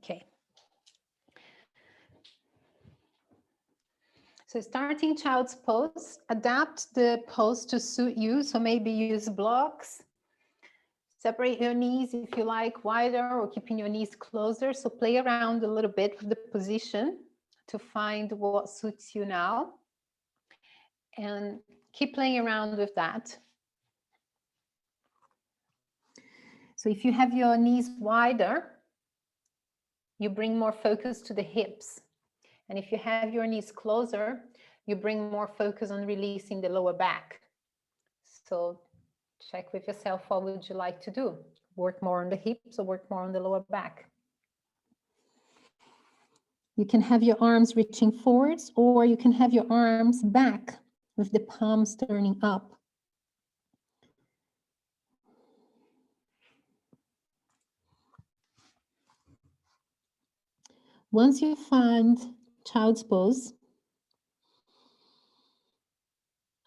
Okay. So starting child's pose, adapt the pose to suit you. So maybe use blocks. Separate your knees if you like wider, or keeping your knees closer. So play around a little bit with the position to find what suits you now. And keep playing around with that. So if you have your knees wider, you bring more focus to the hips. And if you have your knees closer, you bring more focus on releasing the lower back. So check with yourself, what would you like to do? Work more on the hips or work more on the lower back? You can have your arms reaching forwards, or you can have your arms back with the palms turning up. Once you find child's pose,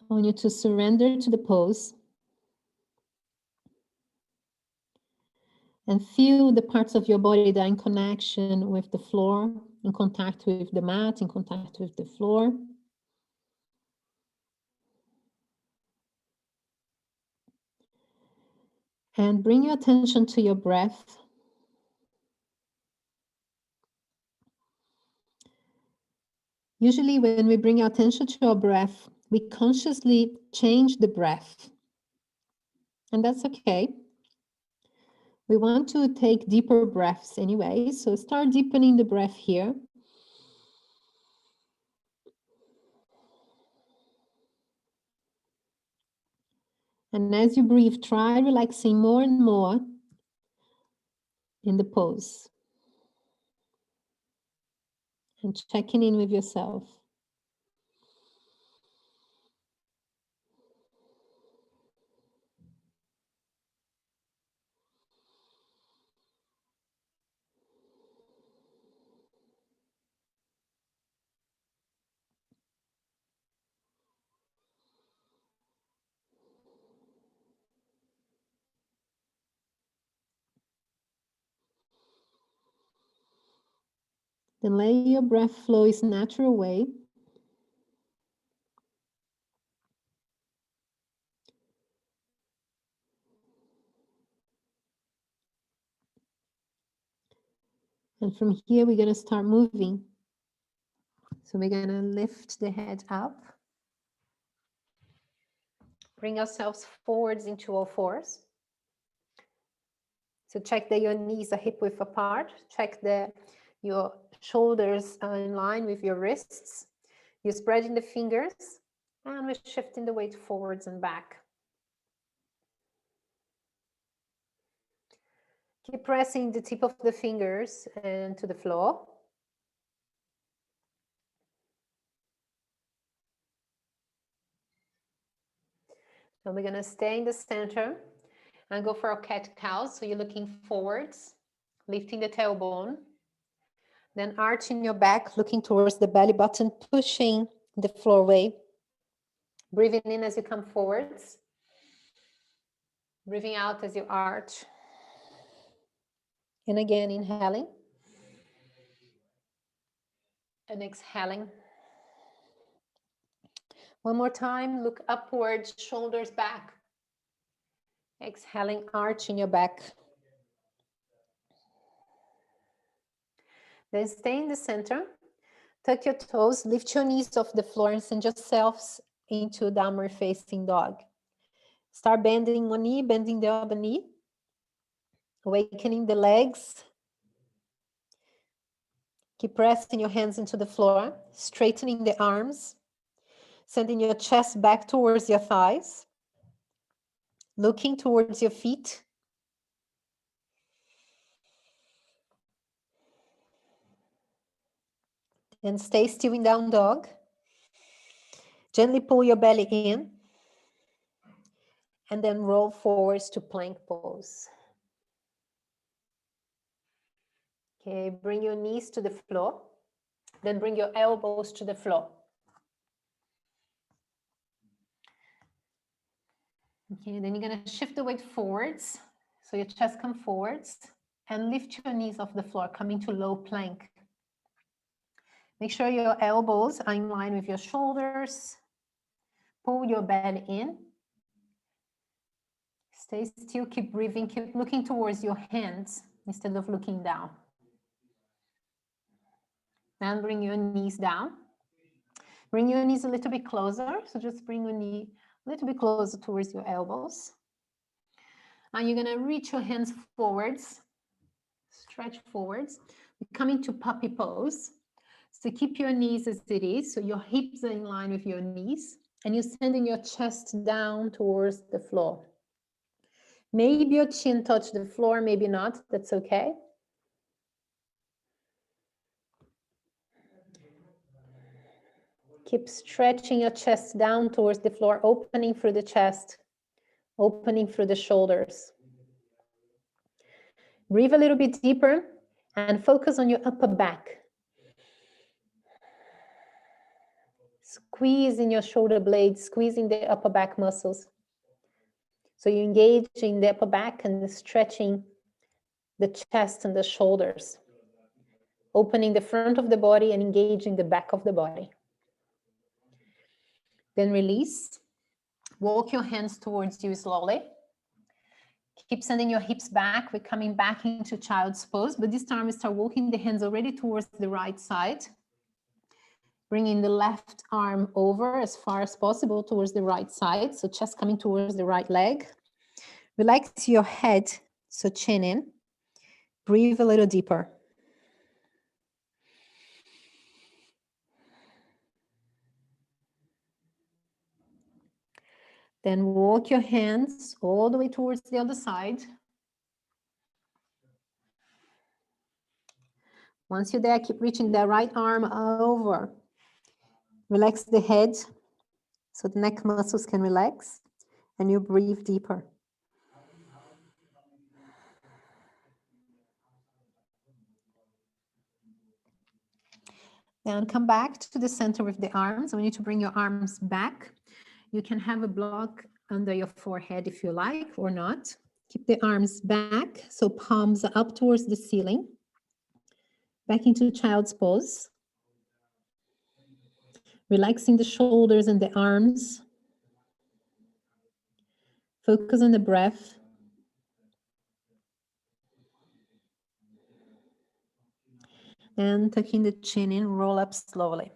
I want you to surrender to the pose and feel the parts of your body that are in connection with the floor, in contact with the mat, in contact with the floor. And bring your attention to your breath. Usually when we bring our attention to our breath, we consciously change the breath. And that's okay. We want to take deeper breaths anyway, so start deepening the breath here. And as you breathe, try relaxing more and more in the pose. And checking in with yourself. Then let your breath flow its natural way. And from here, we're going to start moving. So we're going to lift the head up. Bring ourselves forwards into all fours. So check that your knees are hip width apart. Check that your shoulders are in line with your wrists. You're spreading the fingers, and we're shifting the weight forwards and back. Keep pressing the tip of the fingers into the floor. And we're going to stay in the center and go for a cat-cow. So you're looking forwards, lifting the tailbone. Then arching your back, looking towards the belly button, pushing the floor away. Breathing in as you come forwards. Breathing out as you arch. And again, inhaling. And exhaling. One more time, look upwards, shoulders back. Exhaling, arching your back. Then stay in the center. Tuck your toes, lift your knees off the floor and send yourselves into downward facing dog. Start bending one knee, bending the other knee. Awakening the legs. Keep pressing your hands into the floor, straightening the arms. Sending your chest back towards your thighs. Looking towards your feet. And stay still in down dog. Gently pull your belly in. And then roll forwards to plank pose. Okay, bring your knees to the floor. Then bring your elbows to the floor. Okay, then you're going to shift the weight forwards. So your chest comes forwards. and lift your knees off the floor, coming to low plank. Make sure your elbows are in line with your shoulders. Pull your belly in. Stay still, keep breathing, keep looking towards your hands instead of looking down. And bring your knees down. Bring your knees a little bit closer. So just bring your knee a little bit closer towards your elbows. And you're gonna reach your hands forwards, stretch forwards. We come into puppy pose. So keep your knees as it is. So your hips are in line with your knees and you're sending your chest down towards the floor. Maybe your chin touch the floor, maybe not, that's okay. Keep stretching your chest down towards the floor, opening through the chest, opening through the shoulders. Breathe a little bit deeper and focus on your upper back. Squeezing your shoulder blades, squeezing the upper back muscles. So you engage in the upper back and stretching the chest and the shoulders. Opening the front of the body and engaging the back of the body. Then release. Walk your hands towards you slowly. Keep sending your hips back. We're coming back into child's pose, but this time we start walking the hands already towards the right side. Bringing the left arm over as far as possible towards the right side. So chest coming towards the right leg. Relax your head, so chin in. Breathe a little deeper. Then walk your hands all the way towards the other side. Once you're there, keep reaching the right arm over. Relax the head so the neck muscles can relax and you breathe deeper. Then come back to the center with the arms. I want you to bring your arms back. You can have a block under your forehead if you like or not. Keep the arms back, so palms are up towards the ceiling. Back into child's pose. Relaxing the shoulders and the arms. Focus on the breath. And tucking the chin in, roll up slowly.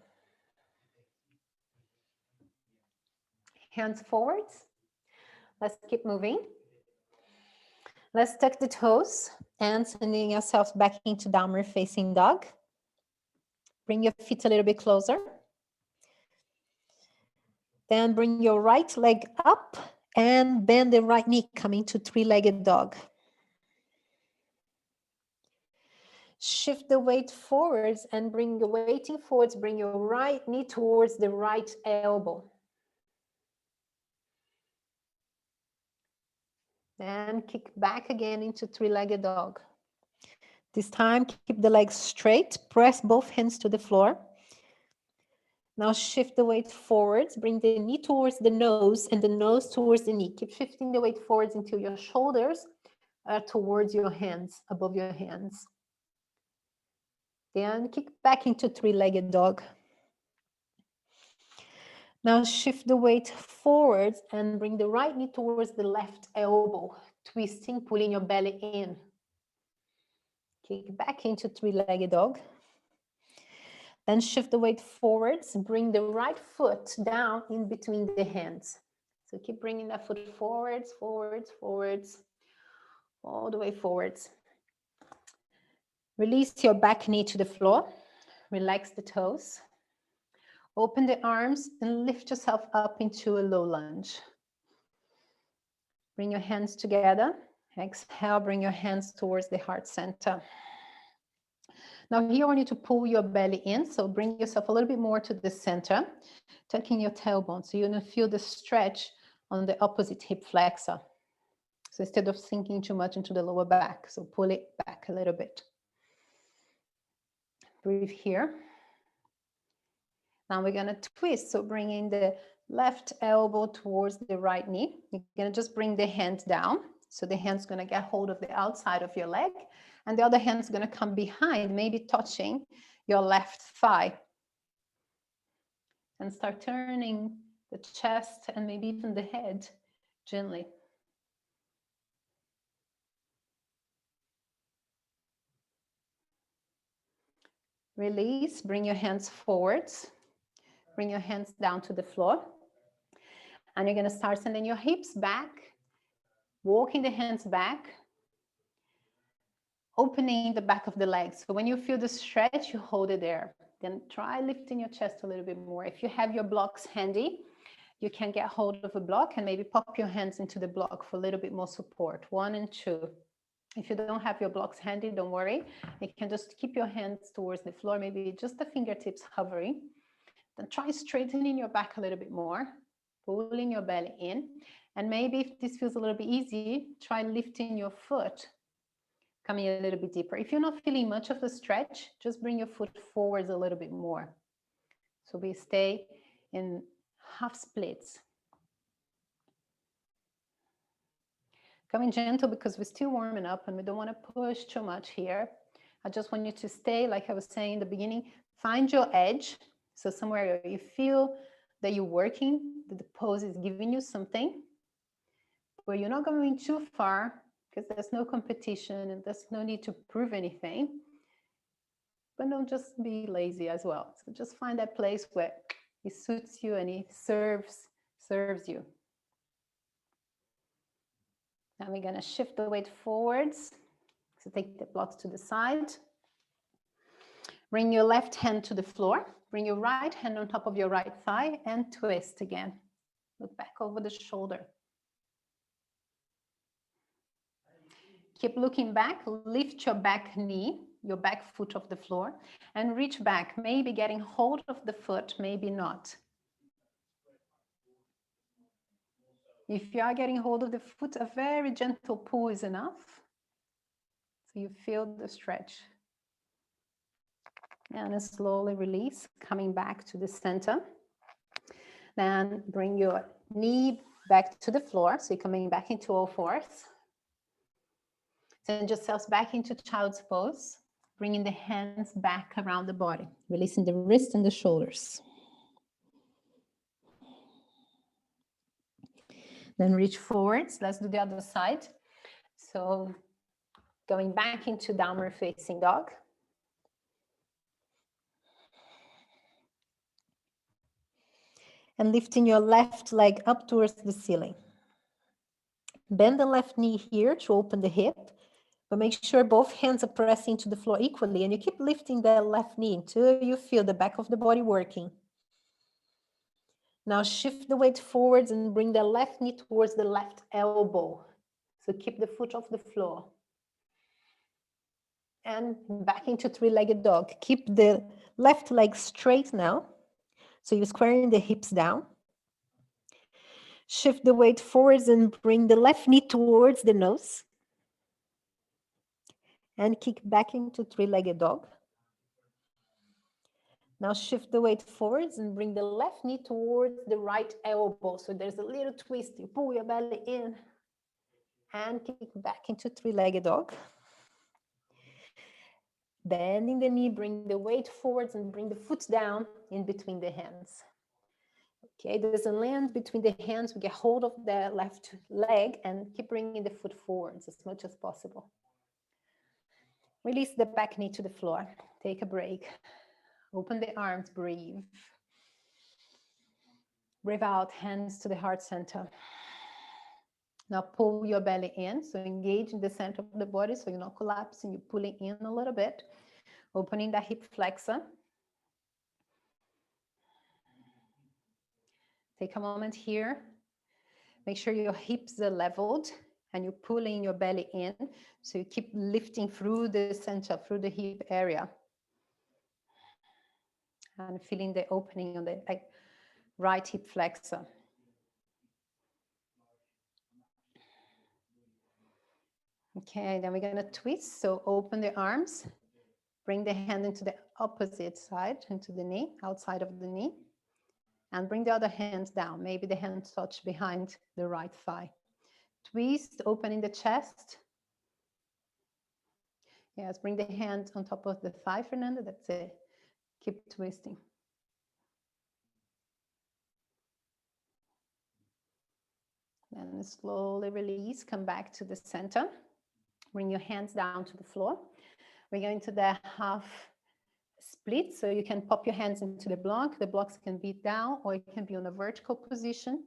Hands forwards. Let's keep moving. Let's tuck the toes and sending yourselves back into downward facing dog. Bring your feet a little bit closer. Then bring your right leg up and bend the right knee, coming to three-legged dog. Shift the weight forwards and bring your weighting forwards. Bring your right knee towards the right elbow. And kick back again into three-legged dog. This time, keep the legs straight. Press both hands to the floor. Now shift the weight forwards. Bring the knee towards the nose and the nose towards the knee. Keep shifting the weight forwards until your shoulders are towards your hands, above your hands. Then kick back into three-legged dog. Now shift the weight forwards and bring the right knee towards the left elbow, twisting, pulling your belly in. Kick back into three-legged dog. Then shift the weight forwards, bring the right foot down in between the hands. So keep bringing that foot forwards, forwards, forwards, all the way forwards. Release your back knee to the floor. Relax the toes. Open the arms and lift yourself up into a low lunge. Bring your hands together. Exhale, bring your hands towards the heart center. Now here I want you to pull your belly in. So bring yourself a little bit more to the center, tucking your tailbone. So you're gonna feel the stretch on the opposite hip flexor. So instead of sinking too much into the lower back, so pull it back a little bit. Breathe here. Now we're gonna twist, so bringing the left elbow towards the right knee. You're gonna just bring the hand down. So the hand's gonna get hold of the outside of your leg And the other hand's going to come behind, maybe touching your left thigh. And start turning the chest and maybe even the head gently. Release, bring your hands forwards. Bring your hands down to the floor. And you're going to start sending your hips back, walking the hands back, opening the back of the legs. So when you feel the stretch, you hold it there. Then try lifting your chest a little bit more. If you have your blocks handy, you can get hold of a block and maybe pop your hands into the block for a little bit more support. 1 and 2. If you don't have your blocks handy, don't worry. You can just keep your hands towards the floor, maybe just the fingertips hovering. Then try straightening your back a little bit more, pulling your belly in. And maybe if this feels a little bit easy, try lifting your foot, coming a little bit deeper. If you're not feeling much of a stretch, just bring your foot forwards a little bit more. So we stay in half splits. Coming gentle because we're still warming up and we don't want to push too much here. I just want you to stay, like I was saying in the beginning, find your edge. So somewhere you feel that you're working, that the pose is giving you something, where you're not going too far because there's no competition and there's no need to prove anything. But don't just be lazy as well. So just find that place where it suits you and it serves you. Now we're going to shift the weight forwards. So take the blocks to the side. Bring your left hand to the floor. Bring your right hand on top of your right thigh and twist again. Look back over the shoulder. Keep looking back. Lift your back knee, your back foot off the floor, and reach back, maybe getting hold of the foot, maybe not. If you are getting hold of the foot, a very gentle pull is enough. So you feel the stretch. And a slowly release, coming back to the center. Then bring your knee back to the floor. So you're coming back into all fours. Send yourselves back into child's pose, bringing the hands back around the body, releasing the wrist and the shoulders. Then reach forwards. Let's do the other side. So going back into downward facing dog. And lifting your left leg up towards the ceiling. Bend the left knee here to open the hip, but make sure both hands are pressing to the floor equally, and you keep lifting that left knee until you feel the back of the body working. Now shift the weight forwards and bring the left knee towards the left elbow. So keep the foot off the floor. And back into three-legged dog. Keep the left leg straight now. So you're squaring the hips down. Shift the weight forwards and bring the left knee towards the nose. And kick back into three-legged dog. Now shift the weight forwards and bring the left knee towards the right elbow. So there's a little twist. You pull your belly in and kick back into three-legged dog. Bending the knee, bring the weight forwards and bring the foot down in between the hands. Okay, there's a land between the hands. We get hold of the left leg and keep bringing the foot forwards as much as possible. Release the back knee to the floor. Take a break. Open the arms, breathe. Breathe out, hands to the heart center. Now pull your belly in, so engage in the center of the body so you're not collapsing, you're pulling in a little bit. Opening the hip flexor. Take a moment here. Make sure your hips are leveled and you're pulling your belly in, so you keep lifting through the center, through the hip area. And feeling the opening on the right hip flexor. Okay, then we're going to twist. So open the arms, bring the hand into the opposite side, into the knee, outside of the knee, and bring the other hand down. Maybe the hand touch behind the right thigh. Twist, opening the chest. Yes, bring the hand on top of the thigh, Fernanda. That's it. Keep twisting. And slowly release, come back to the center. Bring your hands down to the floor. We're going to the half split, so you can pop your hands into the block. The blocks can be down or it can be on a vertical position.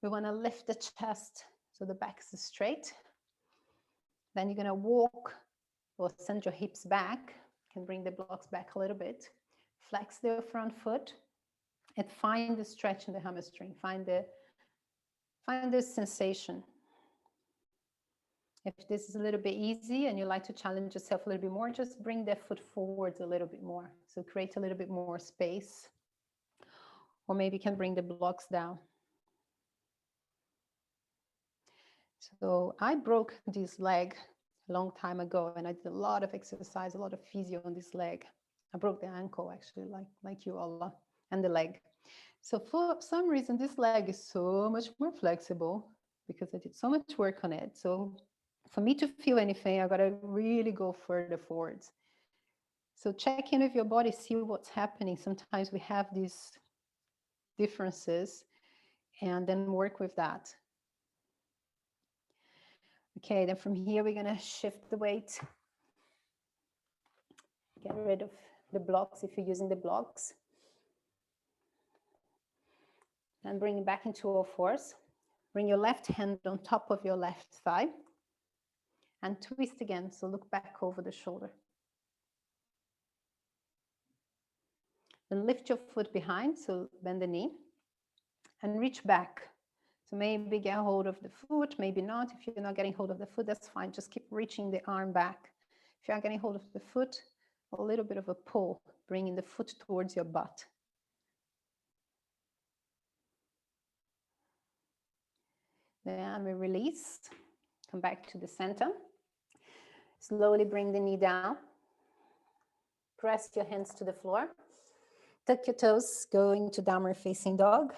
We want to lift the chest so the back is straight. Then you're going to walk or send your hips back. You can bring the blocks back a little bit. Flex the front foot and find the stretch in the hamstring. Find this sensation. If this is a little bit easy and you like to challenge yourself a little bit more, just bring the foot forwards a little bit more. So create a little bit more space. Or maybe you can bring the blocks down. So I broke this leg a long time ago and I did a lot of exercise, a lot of physio on this leg. I broke the ankle actually, like you, Allah, and the leg. So for some reason, this leg is so much more flexible because I did so much work on it. So for me to feel anything, I gotta really go further forwards. So check in with your body, see what's happening. Sometimes we have these differences and then work with that. Okay, then from here, we're gonna shift the weight. Get rid of the blocks if you're using the blocks. And bring it back into all fours. Bring your left hand on top of your left thigh and twist again. So look back over the shoulder. Then lift your foot behind, so bend the knee and reach back. So maybe get hold of the foot, maybe not. If you're not getting hold of the foot, that's fine. Just keep reaching the arm back. If you're not getting hold of the foot, a little bit of a pull, bringing the foot towards your butt. Then we release, come back to the center. Slowly bring the knee down. Press your hands to the floor. Tuck your toes, go into downward facing dog.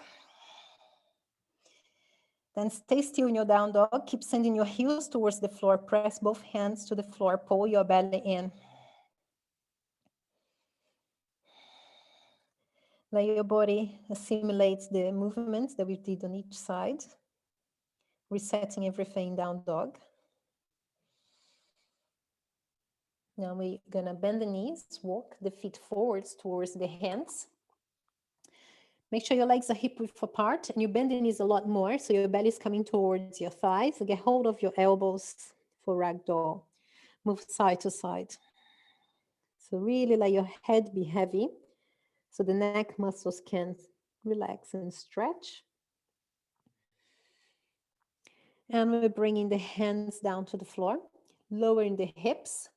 Then stay still in your down dog. Keep sending your heels towards the floor. Press both hands to the floor. Pull your belly in. Let your body assimilate the movements that we did on each side. Resetting everything down dog. Now we're gonna bend the knees, walk the feet forwards towards the hands. Make sure your legs are hip width apart and you bend the knees a lot more so your belly is coming towards your thighs. So get hold of your elbows for ragdoll. Move side to side. So really let your head be heavy so the neck muscles can relax and stretch. And we're bringing the hands down to the floor, lowering the hips.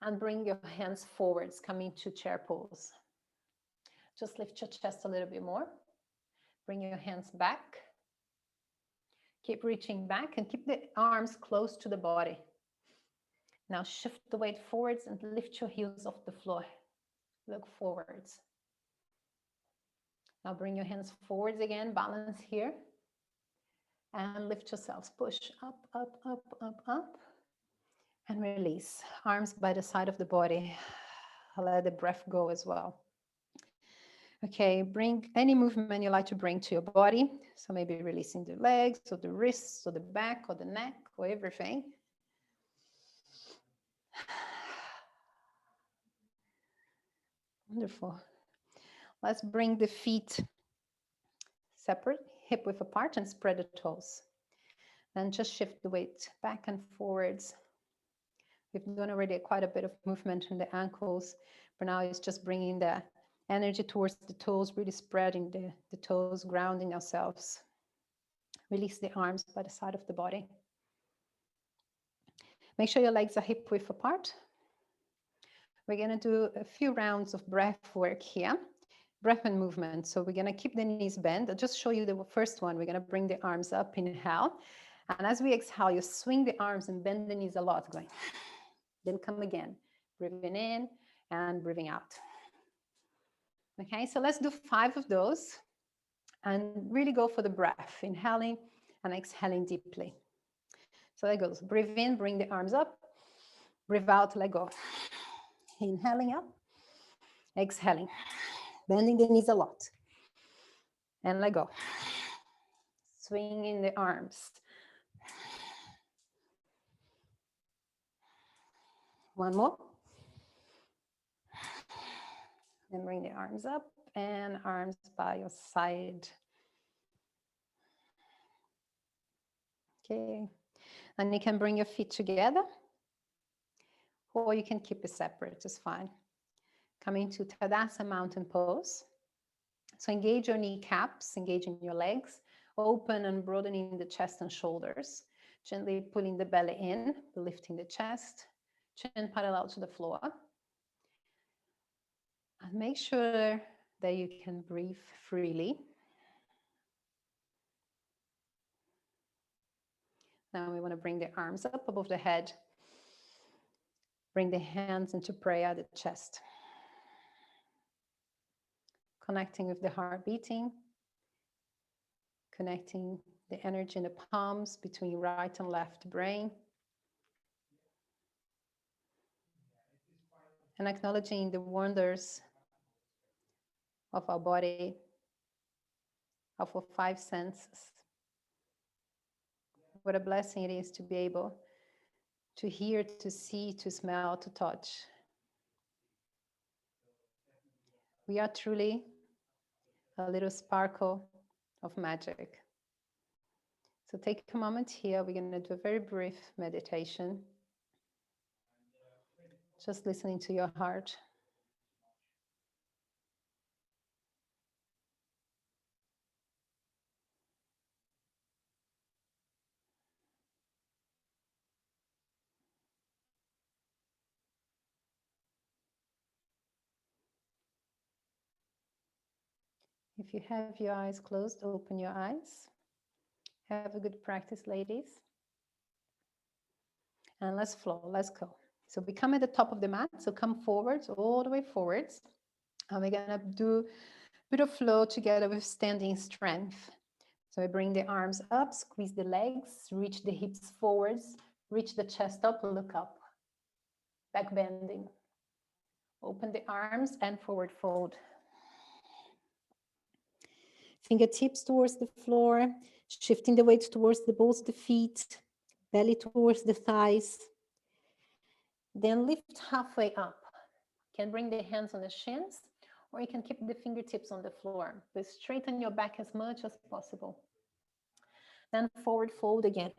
And bring your hands forwards, coming to chair pose. Just lift your chest a little bit more. Bring your hands back. Keep reaching back and keep the arms close to the body. Now shift the weight forwards and lift your heels off the floor. Look forwards. Now bring your hands forwards again, balance here. And lift yourselves. Push up, up, up, up, up. And release. Arms by the side of the body. Let the breath go as well. Okay, bring any movement you like to bring to your body. So maybe releasing the legs or the wrists or the back or the neck or everything. Wonderful. Let's bring the feet separate, hip width apart, and spread the toes. Then just shift the weight back and forwards. We've done already quite a bit of movement in the ankles, but now it's just bringing the energy towards the toes, really spreading the toes, grounding ourselves. Release the arms by the side of the body. Make sure your legs are hip width apart. We're going to do a few rounds of breath work here. Breath and movement. So we're going to keep the knees bent. I'll just show you the first one. We're going to bring the arms up, inhale. And as we exhale, you swing the arms and bend the knees a lot, going. Then come again, breathing in and breathing out. Okay, so let's do 5 of those and really go for the breath, inhaling and exhaling deeply. So that goes, breathe in, bring the arms up. Breathe out, let go. Inhaling up, exhaling. Bending the knees a lot. And let go. Swinging the arms. One more. And bring the arms up and arms by your side. Okay. And you can bring your feet together, or you can keep it separate, it's fine. Coming to Tadasa mountain pose. So engage your kneecaps, engaging your legs, open and broadening the chest and shoulders, gently pulling the belly in, lifting the chest, chin parallel to the floor. And make sure that you can breathe freely. Now we want to bring the arms up above the head. Bring the hands into prayer at the chest. Connecting with the heart beating. Connecting the energy in the palms between right and left brain. And acknowledging the wonders of our body, of our five senses. What a blessing it is to be able to hear, to see, to smell, to touch. We are truly a little sparkle of magic. So take a moment here. We're going to do a very brief meditation. Just listening to your heart. If you have your eyes closed, open your eyes. Have a good practice, ladies. And let's flow, let's go. So we come at the top of the mat, so come forwards, all the way forwards. And we're gonna do a bit of flow together with standing strength. So I bring the arms up, squeeze the legs, reach the hips forwards, reach the chest up, look up. Back bending. Open the arms and forward fold. Fingertips towards the floor, shifting the weight towards the balls of the feet, belly towards the thighs. Then lift halfway up. You can bring the hands on the shins, or you can keep the fingertips on the floor, but straighten your back as much as possible. Then forward fold again.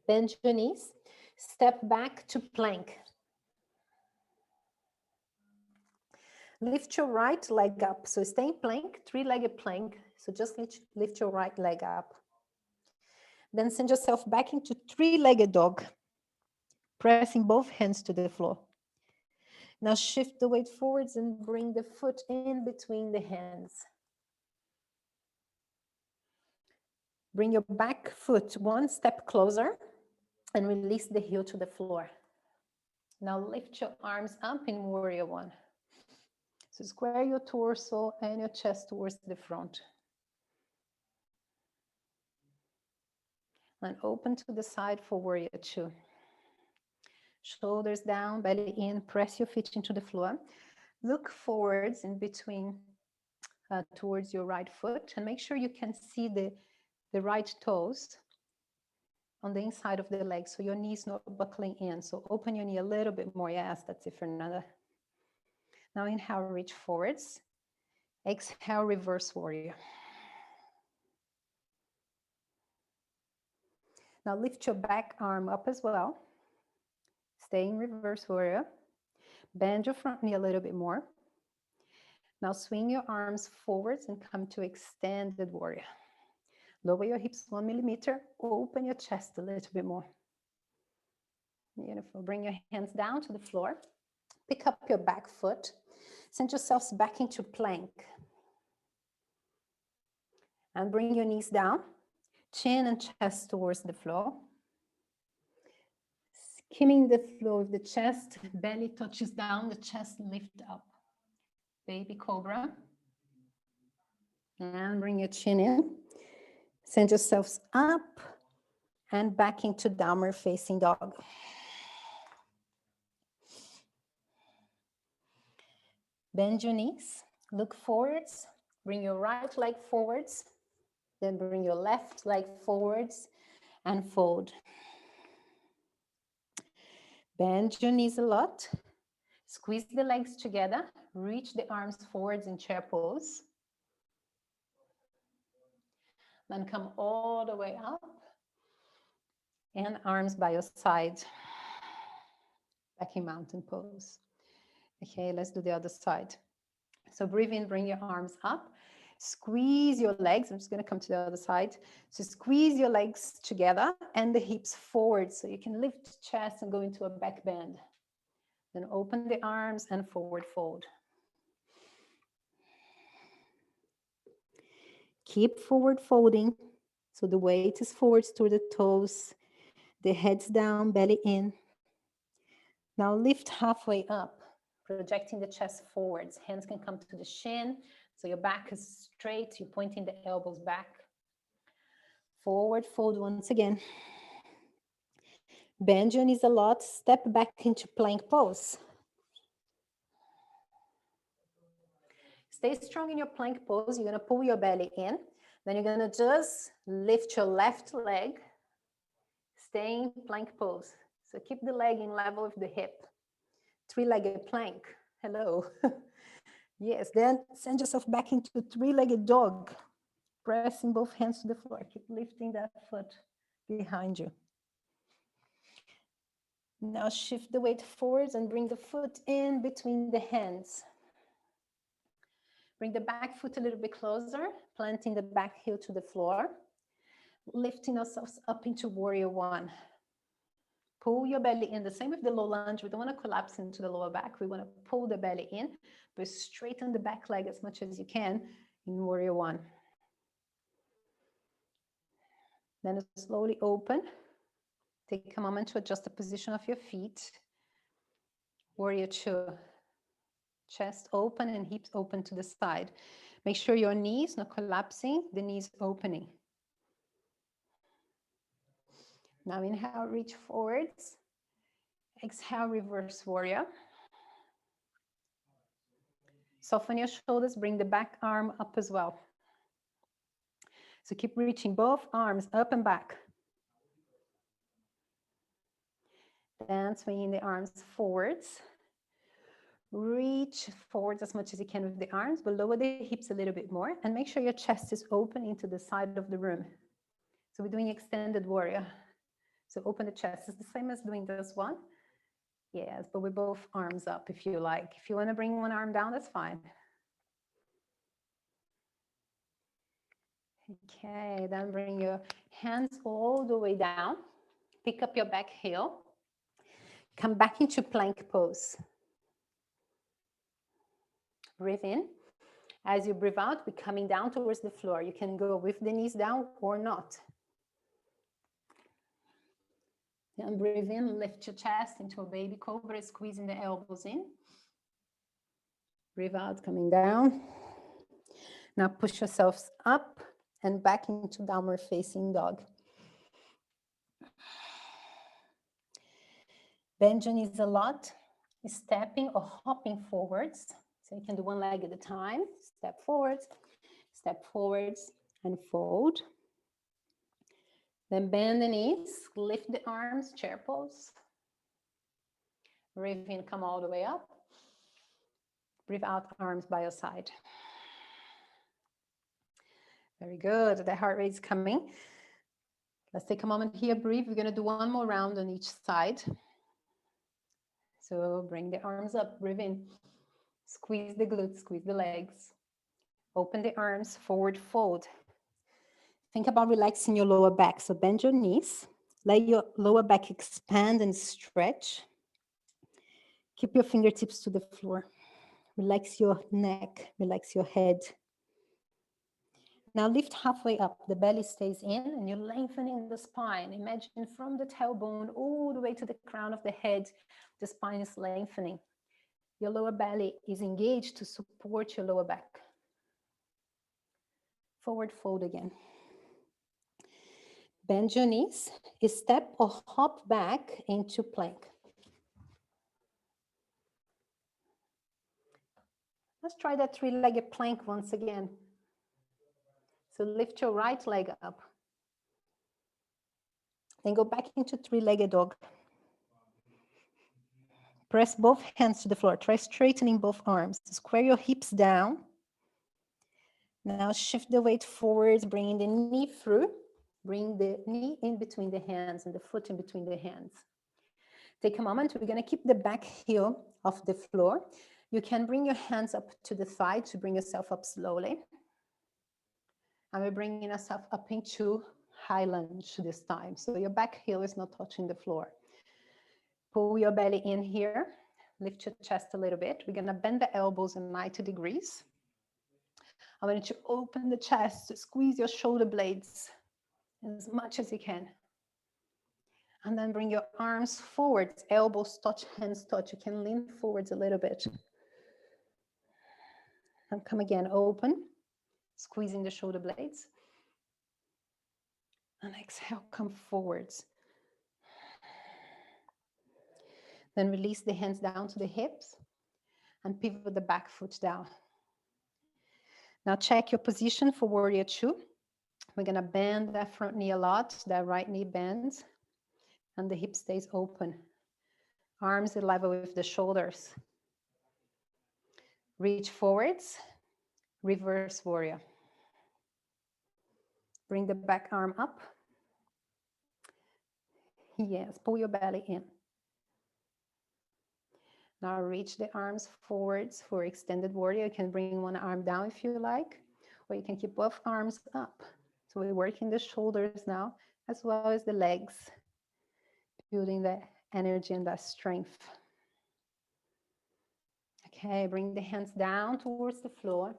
Bend your knees, step back to plank. Lift your right leg up. So stay in plank, three-legged plank. So just lift your right leg up. Then send yourself back into three-legged dog, pressing both hands to the floor. Now shift the weight forwards and bring the foot in between the hands. Bring your back foot one step closer and release the heel to the floor. Now lift your arms up in warrior one. So square your torso and your chest towards the front. And open to the side for warrior two. Shoulders down, belly in, press your feet into the floor. Look forwards in between towards your right foot and make sure you can see the right toes on the inside of the leg so your knee's not buckling in. So open your knee a little bit more. Yes, that's it, Fernanda. Now inhale, reach forwards. Exhale, reverse warrior. Now lift your back arm up as well. Stay in reverse warrior. Bend your front knee a little bit more. Now swing your arms forwards and come to extended warrior. Lower your hips 1 millimeter. Open your chest a little bit more. Beautiful. Bring your hands down to the floor. Pick up your back foot. Send yourselves back into plank. And bring your knees down. Chin and chest towards the floor. Skimming the floor with the chest. Belly touches down. The chest lift up. Baby cobra. And bring your chin in. Send yourselves up and back into downward facing dog. Bend your knees, look forwards, bring your right leg forwards, then bring your left leg forwards and fold. Bend your knees a lot, squeeze the legs together, reach the arms forwards in chair pose. Then come all the way up and arms by your side, back in mountain pose. Okay, let's do the other side. So breathe in, bring your arms up, squeeze your legs. I'm just going to come to the other side. So squeeze your legs together and the hips forward so you can lift chest and go into a back bend. Then open the arms and forward fold. Keep forward folding. So the weight is forwards toward the toes, the head's down, belly in. Now lift halfway up, projecting the chest forwards. Hands can come to the shin, so your back is straight. You're pointing the elbows back. Forward fold once again. Bend your knees a lot. Step back into plank pose. Stay strong in your plank pose. You're going to pull your belly in. Then you're going to just lift your left leg. Stay in plank pose. So keep the leg in level with the hip. Three-legged plank. Hello. Yes, then send yourself back into three-legged dog. Pressing both hands to the floor. Keep lifting that foot behind you. Now shift the weight forwards and bring the foot in between the hands. Bring the back foot a little bit closer, planting the back heel to the floor. Lifting ourselves up into warrior one. Pull your belly in, the same with the low lunge. We don't want to collapse into the lower back. We want to pull the belly in, but straighten the back leg as much as you can in warrior one. Then slowly open. Take a moment to adjust the position of your feet. Warrior two. Chest open and hips open to the side. Make sure your knees not collapsing, the knees opening. Now inhale, reach forwards. Exhale, reverse warrior. Soften your shoulders, bring the back arm up as well. So keep reaching both arms up and back. Then swinging the arms forwards. Reach forwards as much as you can with the arms, but lower the hips a little bit more and make sure your chest is open into the side of the room. So we're doing extended warrior. So open the chest. It's the same as doing this one. Yes, but with both arms up if you like. If you want to bring one arm down, that's fine. Okay, then bring your hands all the way down. Pick up your back heel. Come back into plank pose. Breathe in. As you breathe out, we're coming down towards the floor. You can go with the knees down or not. And breathe in, lift your chest into a baby cobra, squeezing the elbows in. Breathe out, coming down. Now push yourselves up and back into downward facing dog. Bend your knees a lot, stepping or hopping forwards. So you can do one leg at a time. Step forwards, and fold. Then bend the knees, lift the arms, chair pose. Breathe in, come all the way up. Breathe out, arms by your side. Very good, the heart rate is coming. Let's take a moment here, breathe. We're gonna do one more round on each side. So bring the arms up, breathe in. Squeeze the glutes, squeeze the legs. Open the arms, forward fold. Think about relaxing your lower back. So bend your knees, let your lower back expand and stretch. Keep your fingertips to the floor. Relax your neck, relax your head. Now lift halfway up, the belly stays in and you're lengthening the spine. Imagine from the tailbone all the way to the crown of the head, the spine is lengthening. Your lower belly is engaged to support your lower back. Forward fold again. Bend your knees, step or hop back into plank. Let's try that three-legged plank once again. So lift your right leg up. Then go back into three-legged dog. Press both hands to the floor. Try straightening both arms. Square your hips down. Now shift the weight forwards, bringing the knee through. Bring the knee in between the hands and the foot in between the hands. Take a moment. We're going to keep the back heel off the floor. You can bring your hands up to the thigh to bring yourself up slowly. And we're bringing ourselves up into high lunge this time. So your back heel is not touching the floor. Pull your belly in here. Lift your chest a little bit. We're going to bend the elbows in 90 degrees. I want you to open the chest, squeeze your shoulder blades as much as you can. And then bring your arms forwards, elbows touch, hands touch. You can lean forwards a little bit. And come again, open, squeezing the shoulder blades. And exhale, come forwards. Then release the hands down to the hips and pivot the back foot down. Now check your position for warrior two. We're gonna bend that front knee a lot, that right knee bends, and the hip stays open. Arms are level with the shoulders. Reach forwards, reverse warrior. Bring the back arm up. Yes, pull your belly in. Now reach the arms forwards for extended warrior. You can bring one arm down if you like, or you can keep both arms up. So we're working the shoulders now, as well as the legs, building the energy and that strength. Okay, bring the hands down towards the floor.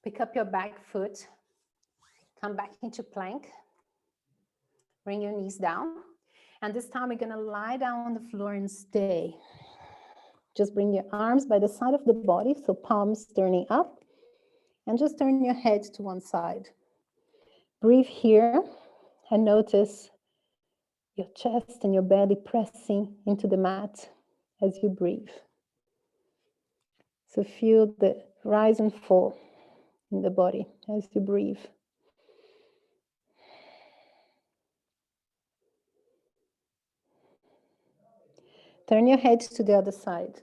Pick up your back foot. Come back into plank. Bring your knees down. And this time we're gonna lie down on the floor and stay. Just bring your arms by the side of the body, so palms turning up, and just turn your head to one side. Breathe here and notice your chest and your belly pressing into the mat as you breathe. So feel the rise and fall in the body as you breathe. Turn your head to the other side.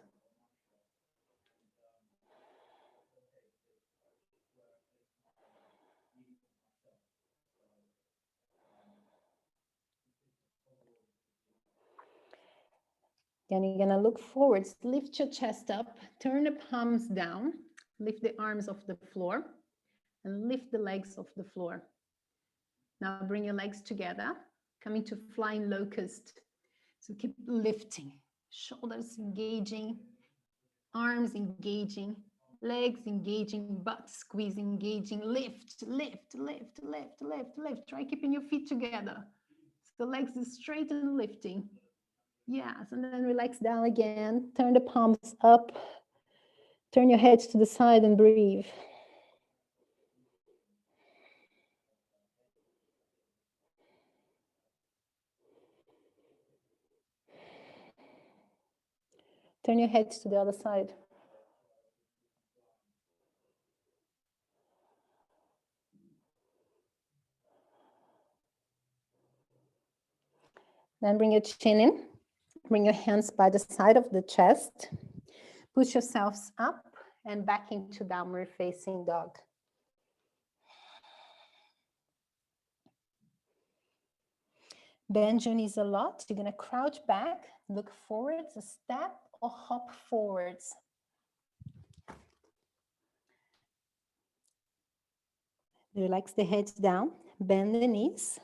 Then you're gonna look forwards, lift your chest up, turn the palms down, lift the arms off the floor, and lift the legs off the floor. Now bring your legs together, come into flying locust. So keep lifting, shoulders engaging, arms engaging, legs engaging, butt squeezing, engaging, lift, lift, lift, lift, lift, lift. Try keeping your feet together. So the legs is straight and lifting. Yes, and then relax down again. Turn the palms up. Turn your heads to the side and breathe. Turn your heads to the other side. Then bring your chin in. Bring your hands by the side of the chest. Push yourselves up and back into downward facing dog. Bend your knees a lot. You're gonna crouch back, look forwards, a step or hop forwards. Relax the head down, bend the knees.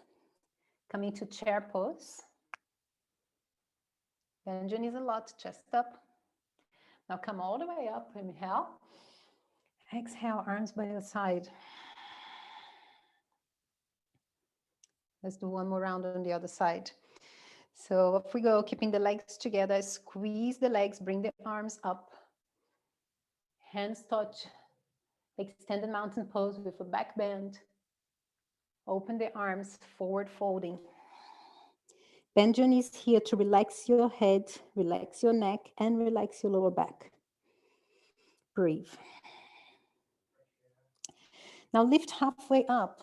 Come into chair pose. Bend your knees a lot, chest up. Now come all the way up, inhale. Exhale, arms by your side. Let's do one more round on the other side. So if we go, keeping the legs together, squeeze the legs, bring the arms up. Hands touch, extended mountain pose with a back bend. Open the arms, forward folding. Bend your knees here to relax your head, relax your neck, and relax your lower back. Breathe. Now lift halfway up.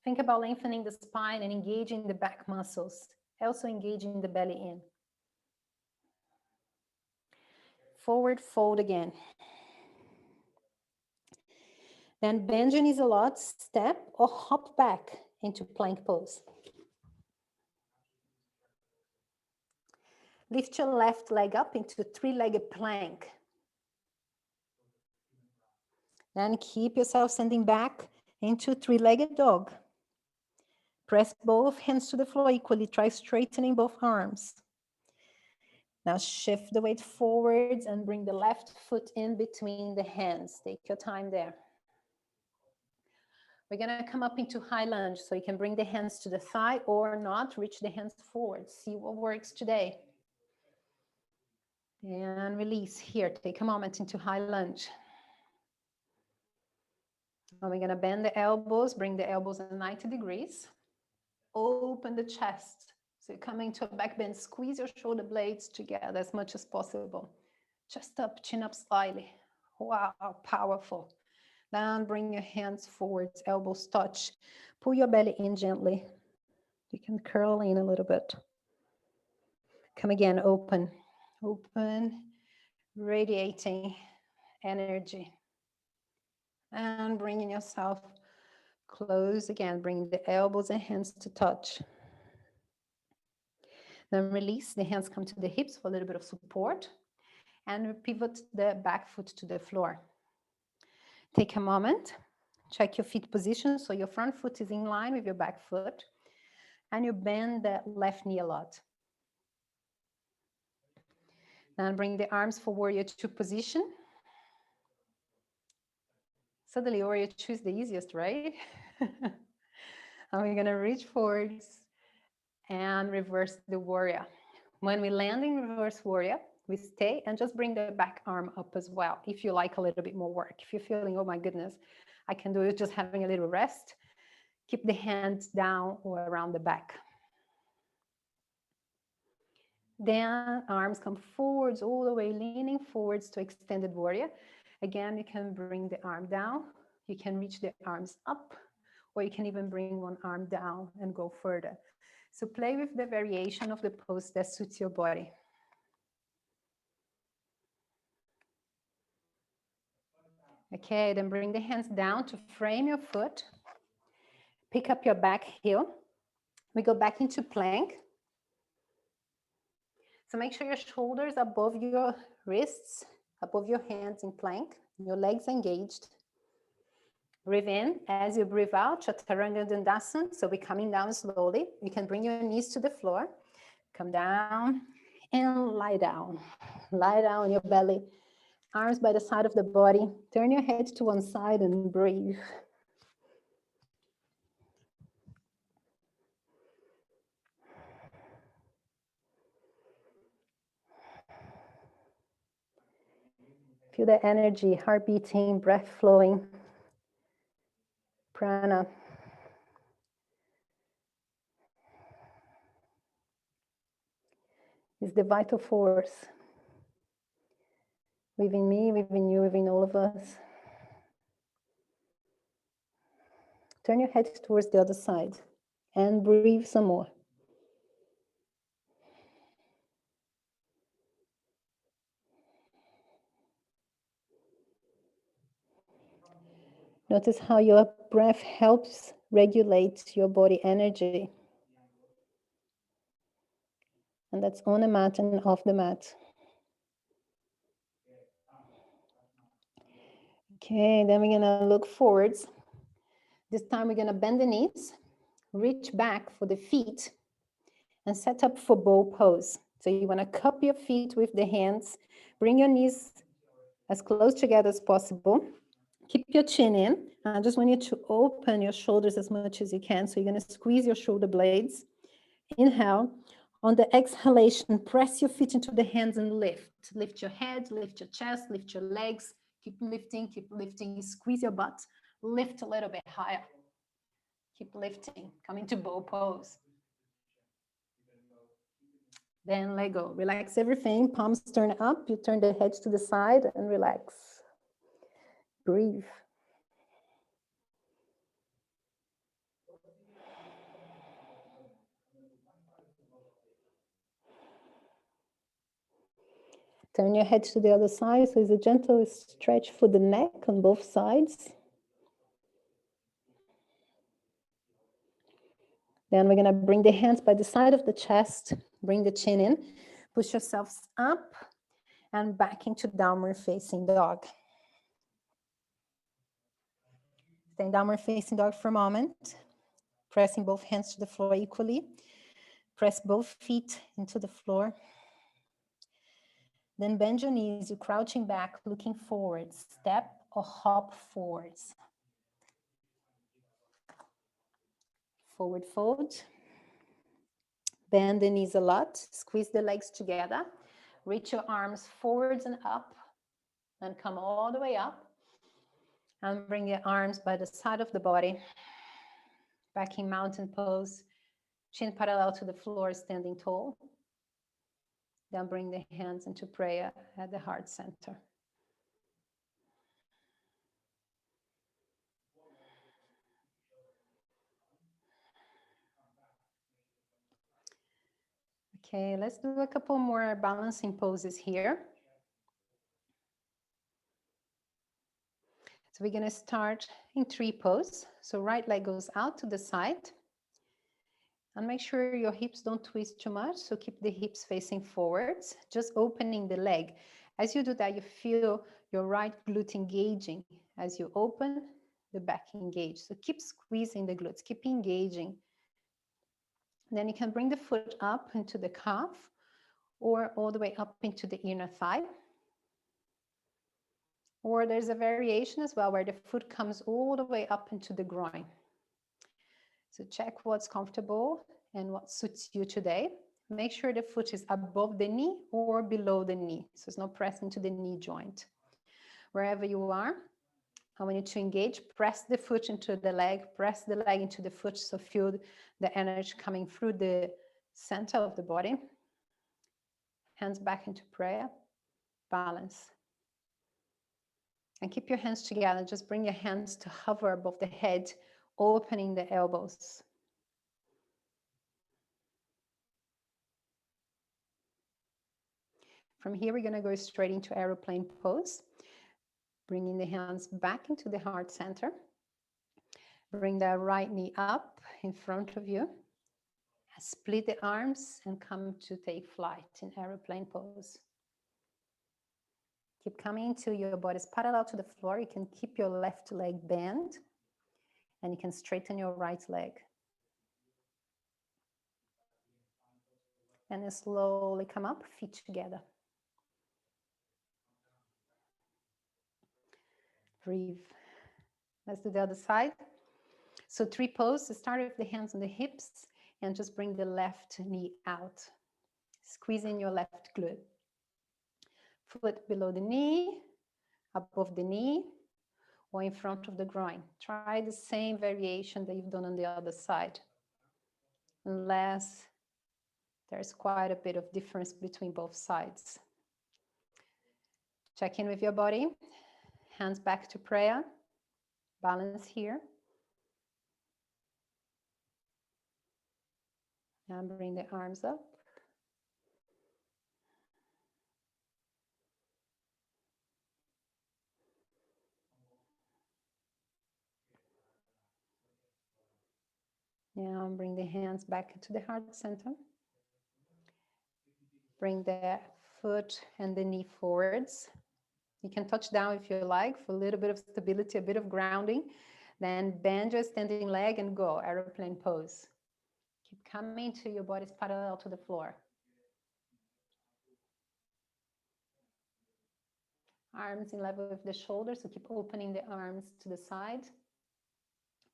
Think about lengthening the spine and engaging the back muscles, also engaging the belly in. Forward fold again. Then bend your knees a lot, step or hop back into plank pose. Lift your left leg up into three-legged plank. Then keep yourself sending back into three-legged dog. Press both hands to the floor equally. Try straightening both arms. Now shift the weight forwards and bring the left foot in between the hands. Take your time there. We're gonna come up into high lunge, so you can bring the hands to the thigh or not, reach the hands forward. See what works today. And release here, take a moment into high lunge. Now we're gonna bend the elbows, bring the elbows at 90 degrees. Open the chest. So you're coming to a back bend, squeeze your shoulder blades together as much as possible. Chest up, chin up slightly. Wow, powerful. Then bring your hands forwards, elbows touch. Pull your belly in gently. You can curl in a little bit. Come again, open, open, radiating energy. And bringing yourself close again, bring the elbows and hands to touch. Then release, the hands come to the hips for a little bit of support. And pivot the back foot to the floor. Take a moment, check your feet position, so your front foot is in line with your back foot, and you bend the left knee a lot. Then bring the arms for warrior two position. Suddenly warrior two is the easiest, right? And we're gonna reach forwards and reverse the warrior. When we land in reverse warrior, we stay and just bring the back arm up as well. If you like a little bit more work, if you're feeling, oh my goodness, I can do it just having a little rest, keep the hands down or around the back. Then arms come forwards all the way, leaning forwards to extended warrior. Again, you can bring the arm down, you can reach the arms up, or you can even bring one arm down and go further. So play with the variation of the pose that suits your body. Okay, then bring the hands down to frame your foot. Pick up your back heel. We go back into plank. So make sure your shoulders are above your wrists, above your hands in plank, your legs engaged. Breathe in. As you breathe out, Chaturanga Dandasana. So we're coming down slowly. You can bring your knees to the floor. Come down and lie down. Lie down on your belly. Arms by the side of the body. Turn your head to one side and breathe. Feel the energy, heart beating, breath flowing. Prana. Is the vital force within me, within you, within all of us. Turn your head towards the other side and breathe some more. Notice how your breath helps regulate your body energy. And that's on the mat and off the mat. Okay, then we're gonna look forwards. This time we're gonna bend the knees, reach back for the feet, and set up for bow pose. So you wanna cup your feet with the hands, bring your knees as close together as possible. Keep your chin in. I just want you to open your shoulders as much as you can. So you're gonna squeeze your shoulder blades. Inhale. On the exhalation, press your feet into the hands and lift. Lift your head, lift your chest, lift your legs. Keep lifting, squeeze your butt. Lift a little bit higher. Keep lifting, come into bow pose. Then let go. Relax everything, palms turn up. You turn the head to the side and relax. Breathe. Turn your head to the other side. So it's a gentle stretch for the neck on both sides. Then we're going to bring the hands by the side of the chest. Bring the chin in. Push yourselves up and back into downward facing dog. Stay in downward facing dog for a moment. Pressing both hands to the floor equally. Press both feet into the floor. Then bend your knees, you're crouching back, looking forward. Step or hop forwards. Forward fold. Bend the knees a lot. Squeeze the legs together. Reach your arms forwards and up. And come all the way up. And bring your arms by the side of the body. Back in mountain pose. Chin parallel to the floor, standing tall. Then bring the hands into prayer at the heart center. Okay, let's do a couple more balancing poses here. So we're going to start in tree pose. So right leg goes out to the side. And make sure your hips don't twist too much. So keep the hips facing forwards, just opening the leg. As you do that, you feel your right glute engaging. As you open, the back engage. So keep squeezing the glutes, keep engaging. Then you can bring the foot up into the calf or all the way up into the inner thigh. Or there's a variation as well where the foot comes all the way up into the groin. So check what's comfortable and what suits you today. Make sure the foot is above the knee or below the knee. So it's not pressing to the knee joint. Wherever you are, I want you to engage. Press the foot into the leg. Press the leg into the foot. So feel the energy coming through the center of the body. Hands back into prayer. Balance. And keep your hands together. Just bring your hands to hover above the head, opening the elbows. From here, we're going to go straight into aeroplane pose. Bringing the hands back into the heart center. Bring the right knee up in front of you. Split the arms and come to take flight in aeroplane pose. Keep coming until your body is parallel to the floor. You can keep your left leg bent and you can straighten your right leg. And then slowly come up, feet together. Breathe. Let's do the other side. So tree pose, start with the hands on the hips and just bring the left knee out. Squeeze in your left glute. Foot below the knee, above the knee, or in front of the groin. Try the same variation that you've done on the other side. Unless there's quite a bit of difference between both sides. Check in with your body. Hands back to prayer. Balance here. And bring the arms up. Now bring the hands back into the heart center. Bring the foot and the knee forwards. You can touch down if you like for a little bit of stability, a bit of grounding. Then bend your standing leg and go, aeroplane pose. Keep coming till your body's parallel to the floor. Arms in level with the shoulders, so keep opening the arms to the side.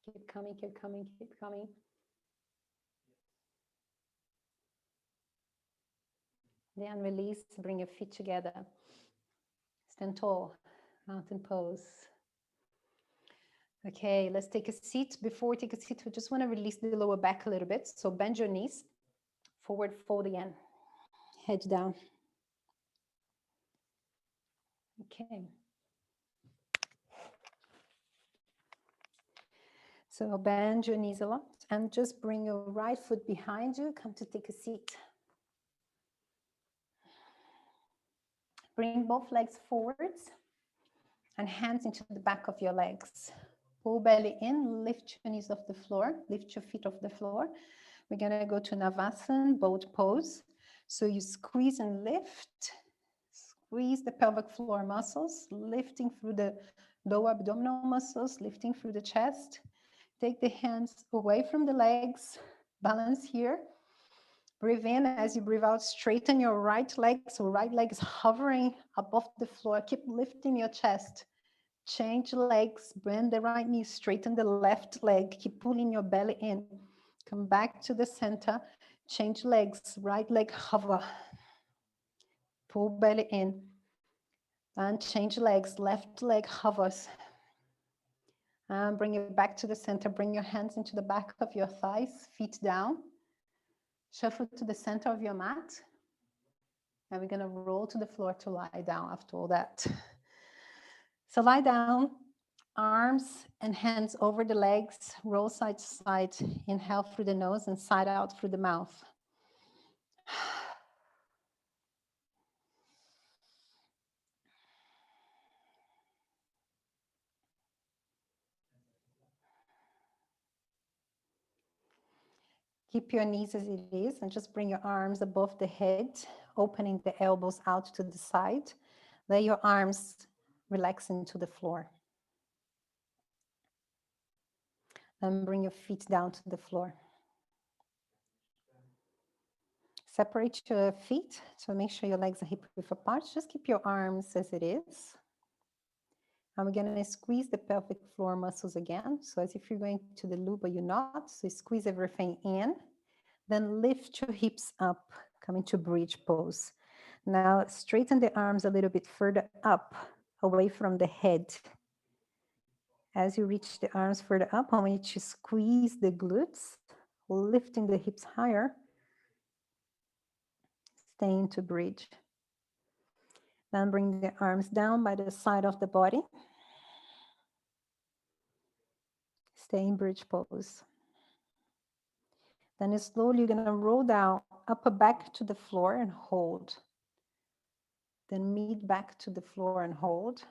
Keep coming, keep coming, keep coming. Then release, bring your feet together. Stand tall, mountain pose. Okay, let's take a seat. Before we take a seat, we just want to release the lower back a little bit. So bend your knees, forward fold again, head down. Okay. So bend your knees a lot and just bring your right foot behind you. Come to take a seat. Bring both legs forwards and hands into the back of your legs. Pull belly in, lift your knees off the floor, lift your feet off the floor. We're gonna go to Navasan, boat pose. So you squeeze and lift, squeeze the pelvic floor muscles, lifting through the lower abdominal muscles, lifting through the chest. Take the hands away from the legs, balance here. Breathe in. As you breathe out, straighten your right leg. So right leg is hovering above the floor. Keep lifting your chest. Change legs, bend the right knee, straighten the left leg. Keep pulling your belly in. Come back to the center. Change legs, right leg hover. Pull belly in. And change legs, left leg hovers. And bring it back to the center. Bring your hands into the back of your thighs, feet down. Shuffle to the center of your mat. And we're gonna roll to the floor to lie down after all that. So lie down, arms and hands over the legs, roll side to side. Inhale through the nose and side out through the mouth. Keep your knees as it is and just bring your arms above the head, opening the elbows out to the side. Let your arms relax into the floor. Then bring your feet down to the floor. Separate your feet, so make sure your legs are hip width apart. Just keep your arms as it is. And we're gonna squeeze the pelvic floor muscles again. So as if you're going to the loo, but you're not. So squeeze everything in. Then lift your hips up, come into bridge pose. Now straighten the arms a little bit further up, away from the head. As you reach the arms further up, I want you to squeeze the glutes, lifting the hips higher. Stay into bridge. Then bring the arms down by the side of the body. Stay in bridge pose. Then slowly you're gonna roll down, upper back to the floor and hold. Then mid back to the floor and hold.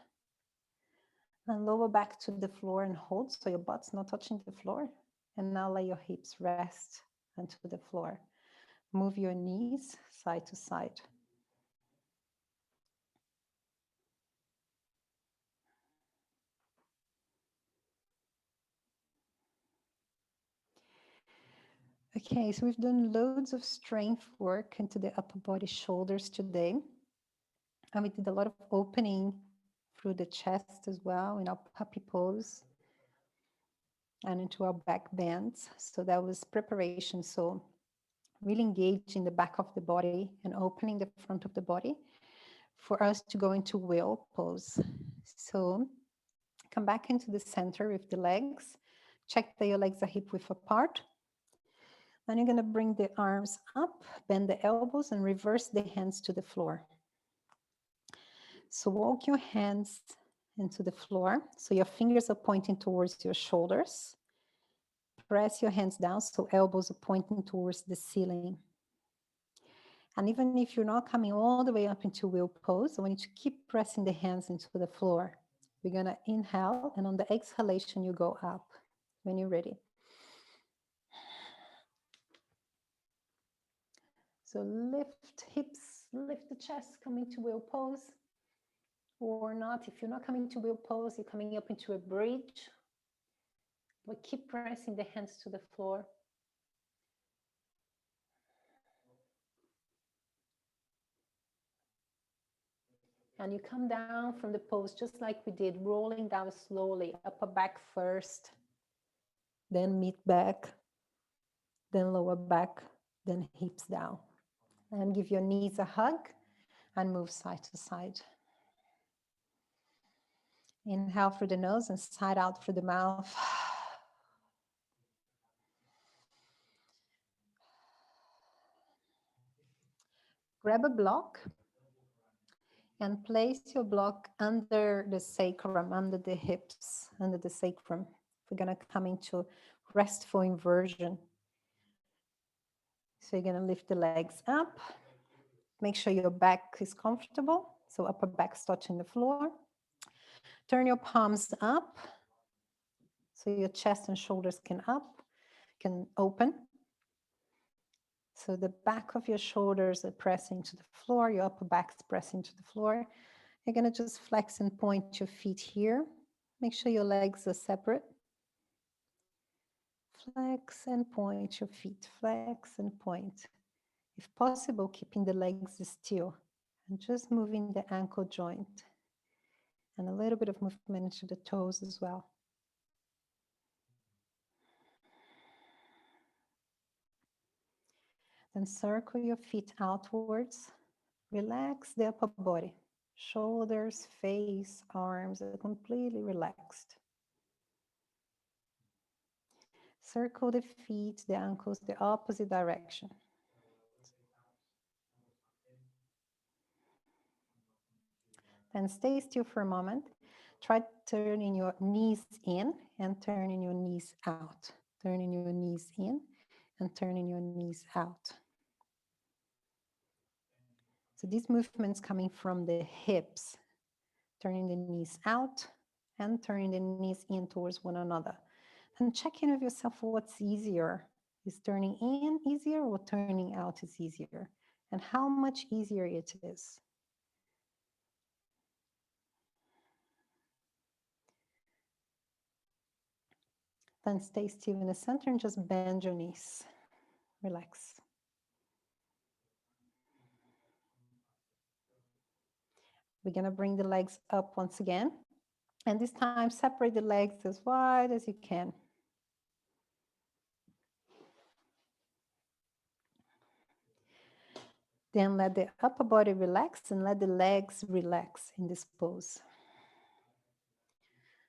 And lower back to the floor and hold, so your butt's not touching the floor. And now let your hips rest onto the floor. Move your knees side to side. Okay, so we've done loads of strength work into the upper body, shoulders today. And we did a lot of opening through the chest as well in our puppy pose and into our back bends. So that was preparation. So really engaging the back of the body and opening the front of the body for us to go into whale pose. So come back into the center with the legs. Check that your legs are hip width apart. Then you're gonna bring the arms up, bend the elbows and reverse the hands to the floor. So walk your hands into the floor. So your fingers are pointing towards your shoulders. Press your hands down so elbows are pointing towards the ceiling. And even if you're not coming all the way up into wheel pose, I want you to keep pressing the hands into the floor. We're gonna inhale, and on the exhalation, you go up when you're ready. So lift hips, lift the chest, come into wheel pose. Or not, if you're not coming to wheel pose, you're coming up into a bridge. But keep pressing the hands to the floor. And you come down from the pose just like we did, rolling down slowly, upper back first, then mid back, then lower back, then hips down. And give your knees a hug and move side to side. Inhale through the nose and side out through the mouth. Grab a block and place your block under the sacrum, under the hips, under the sacrum. We're gonna come into restful inversion. So you're gonna lift the legs up. Make sure your back is comfortable. So upper back's touching the floor. Turn your palms up. So your chest and shoulders can open. So the back of your shoulders are pressing to the floor, your upper back is pressing to the floor. You're gonna just flex and point your feet here. Make sure your legs are separate. Flex and point your feet, flex and point. If possible, keeping the legs still and just moving the ankle joint and a little bit of movement into the toes as well. Then circle your feet outwards. Relax the upper body. Shoulders, face, arms are completely relaxed. Circle the feet, the ankles, the opposite direction. Then stay still for a moment. Try turning your knees in and turning your knees out. Turning your knees in and turning your knees out. So these movements coming from the hips, turning the knees out and turning the knees in towards one another. And check in with yourself what's easier. Is turning in easier or turning out is easier? And how much easier it is. Then stay still in the center and just bend your knees. Relax. We're gonna bring the legs up once again. And this time, separate the legs as wide as you can. Then let the upper body relax and let the legs relax in this pose.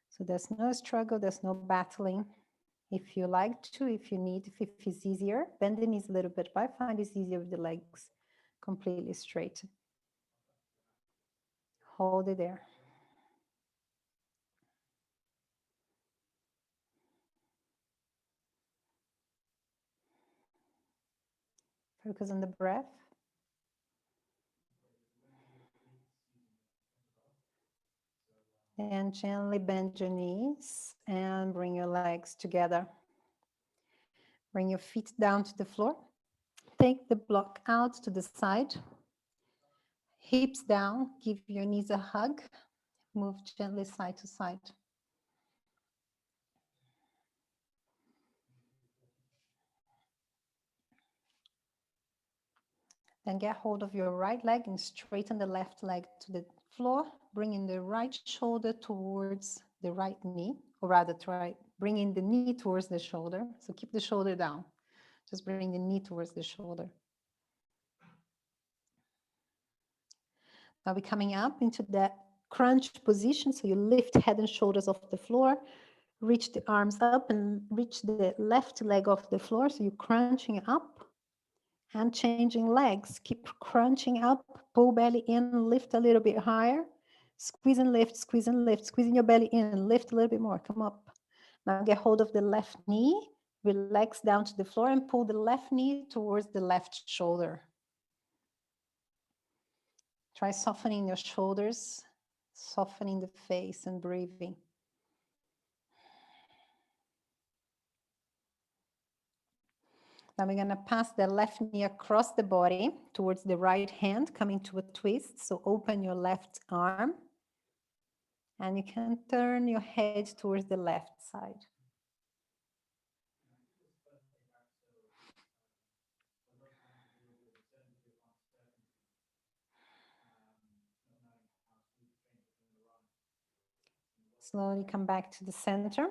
So there's no struggle, there's no battling. If you like to, if you need, if it's easier, bend the knees a little bit, but I find it's easier with the legs completely straight. Hold it there. Focus on the breath. And gently bend your knees and bring your legs together. Bring your feet down to the floor. Take the block out to the side. Hips down, give your knees a hug. Move gently side to side. Then get hold of your right leg and straighten the left leg to the floor, bringing the right shoulder towards the right knee, or rather try bringing the knee towards the shoulder. So keep the shoulder down. Just bring the knee towards the shoulder. Now we're coming up into that crunch position. So you lift head and shoulders off the floor, reach the arms up and reach the left leg off the floor. So you're crunching up and changing legs. Keep crunching up, pull belly in, lift a little bit higher. Squeeze and lift, squeezing your belly in, lift a little bit more, come up. Now get hold of the left knee, relax down to the floor and pull the left knee towards the left shoulder. Try softening your shoulders, softening the face and breathing. Now we're gonna pass the left knee across the body towards the right hand, coming to a twist. So open your left arm and you can turn your head towards the left side. Slowly come back to the center.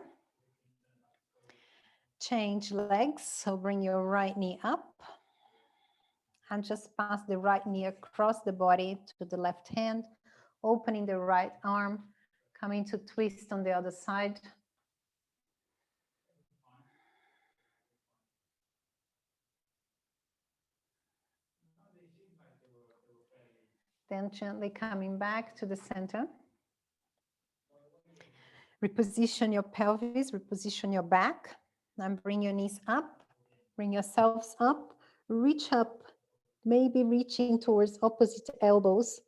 Change legs, so bring your right knee up and just pass the right knee across the body to the left hand, opening the right arm, coming to twist on the other side. Then gently coming back to the center. Reposition your pelvis, reposition your back, and bring your knees up, bring yourselves up, reach up, maybe reaching towards opposite elbows.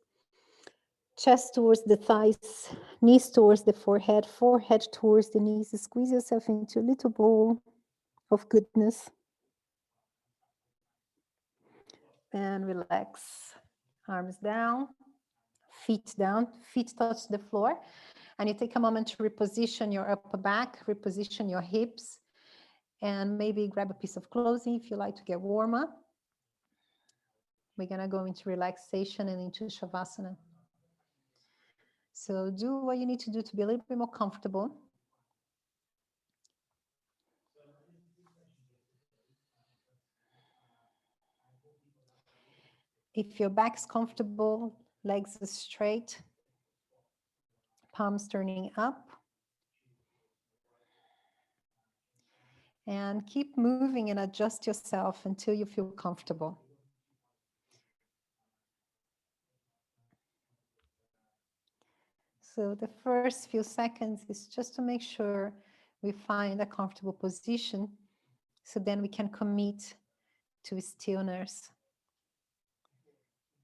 Chest towards the thighs, knees towards the forehead, forehead towards the knees. Squeeze yourself into a little bowl of goodness. And relax. Arms down, feet touch the floor. And you take a moment to reposition your upper back, reposition your hips, and maybe grab a piece of clothing if you like to get warmer. We're gonna go into relaxation and into Shavasana. So do what you need to do to be a little bit more comfortable. If your back is comfortable, legs are straight, palms turning up. And keep moving and adjust yourself until you feel comfortable. So the first few seconds is just to make sure we find a comfortable position, so then we can commit to stillness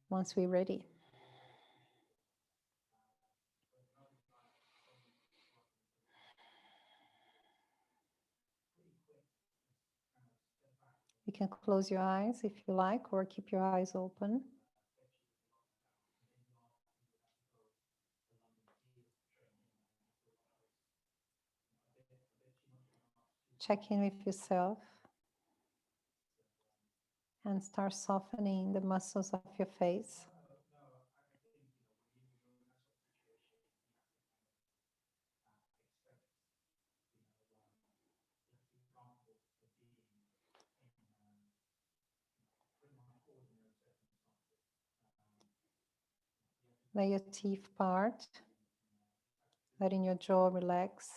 once we're ready. You can close your eyes if you like, or keep your eyes open. Check in with yourself and start softening the muscles of your face. Let your teeth part, letting your jaw relax.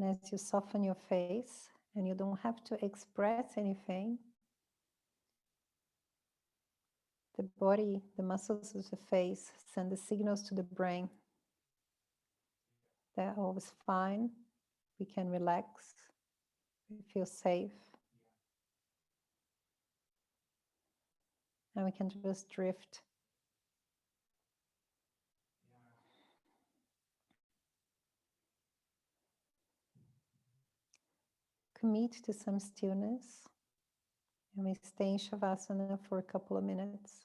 And as you soften your face, and you don't have to express anything, the body, the muscles of the face send the signals to the brain. They're always fine. We can relax. We feel safe. And we can just drift. Commit to some stillness. And we stay in Shavasana for a couple of minutes.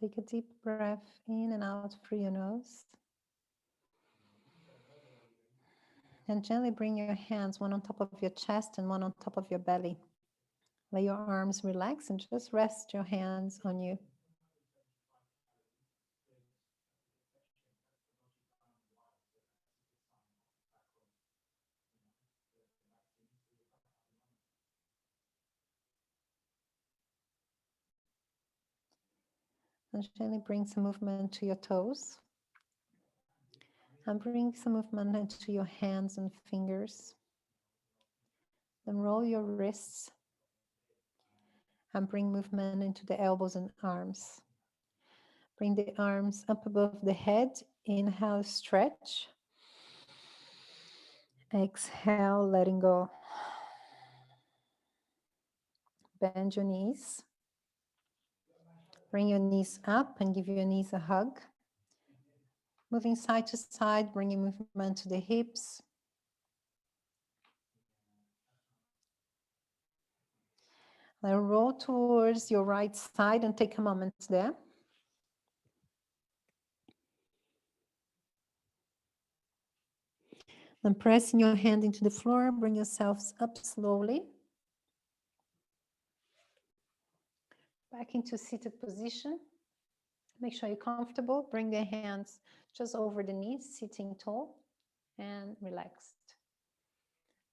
Take a deep breath in and out through your nose. And gently bring your hands, one on top of your chest and one on top of your belly. Let your arms relax and just rest your hands on you. And gently bring some movement to your toes. And bring some movement into your hands and fingers. Then roll your wrists and bring movement into the elbows and arms. Bring the arms up above the head. Inhale, stretch. Exhale, letting go. Bend your knees. Bring your knees up and give your knees a hug. Moving side to side, bringing movement to the hips. Then roll towards your right side and take a moment there. Then pressing your hand into the floor, bring yourselves up slowly. Back into seated position. Make sure you're comfortable. Bring the hands just over the knees, sitting tall and relaxed.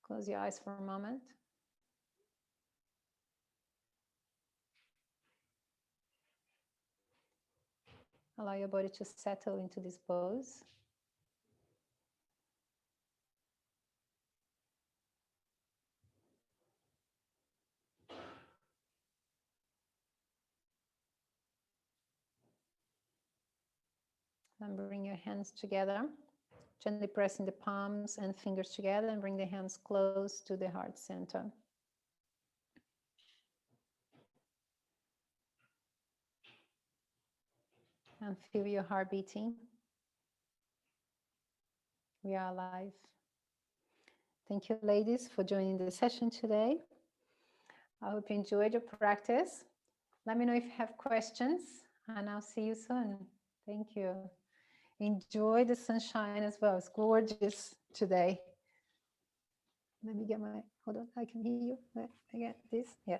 Close your eyes for a moment. Allow your body to settle into this pose. Then bring your hands together, gently pressing the palms and fingers together, and bring the hands close to the heart center. And feel your heart beating. We are alive. Thank you, ladies, for joining the session today. I hope you enjoyed your practice. Let me know if you have questions, and I'll see you soon. Thank you. Enjoy the sunshine as well. It's gorgeous today. Let me get my, hold on, I can hear you. I get this, yes.